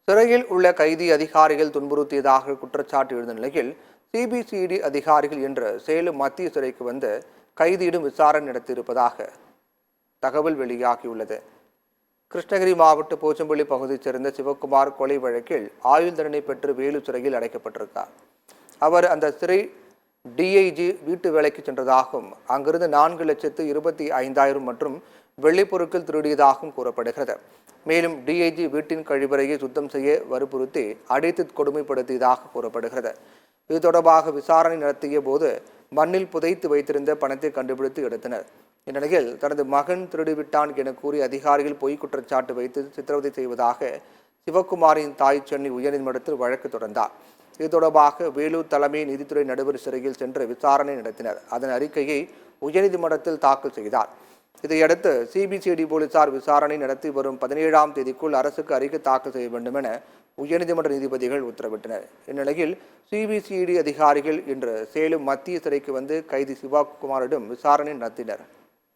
சிறையில் உள்ள கைதி அதிகாரிகள் துன்புறுத்தியதாக குற்றச்சாட்டு எழுந்த நிலையில் சிபிசிஐடி அதிகாரிகள் இன்று சேலம் மத்திய சிறைக்கு வந்து கைதியிடம் விசாரணை நடத்தியிருப்பதாக தகவல் வெளியாகியுள்ளது. கிருஷ்ணகிரி மாவட்ட போச்சம்பள்ளி பகுதியைச் சேர்ந்த சிவக்குமார் கொலை வழக்கில் ஆயுள் தண்டனை பெற்று வேலூர் சிறையில் அடைக்கப்பட்டிருக்கார். அவர் அந்த சிறை டிஐஜி வீட்டு வேலைக்கு சென்றதாகவும் அங்கிருந்து 4,25,000 மற்றும் வெள்ளிப் பொருட்கள் திருடியதாகவும் கூறப்படுகிறது. மேலும் டிஐஜி வீட்டின் கழிவறையை சுத்தம் செய்ய வற்புறுத்தி அடித்து கொடுமைப்படுத்தியதாக கூறப்படுகிறது. இது தொடர்பாக விசாரணை நடத்திய போது மண்ணில் புதைத்து வைத்திருந்த பணத்தை கண்டுபிடித்து எடுத்தனர். இந்நிலையில் தனது மகன் திருடிவிட்டான் என கூறி அதிகாரிகள் பொய் குற்றச்சாட்டு வைத்து சித்திரவதை செய்வதாக சிவக்குமாரின் தாய் சென்னை உயர்நீதிமன்றத்தில் வழக்கு தொடர்ந்தார். இது தொடர்பாக வேலூர் தலைமை நீதித்துறை நடுவர் சிறையில் சென்று விசாரணை நடத்தினர். அதன் அறிக்கையை உயர்நீதிமன்றத்தில் தாக்கல் செய்தார். இதையடுத்து சிபிசிஐடி போலீசார் விசாரணை நடத்தி வரும் 17ஆம் தேதிக்குள் அரசுக்கு அறிக்கை தாக்கல் செய்ய வேண்டும் என உயர்நீதிமன்ற நீதிபதிகள் உத்தரவிட்டனர். இந்நிலையில் சிபிசிஐடி அதிகாரிகள் இன்று சேலம் மத்திய சிறைக்கு வந்து கைதி சிவகுமாரிடம் விசாரணை நடத்தினர்.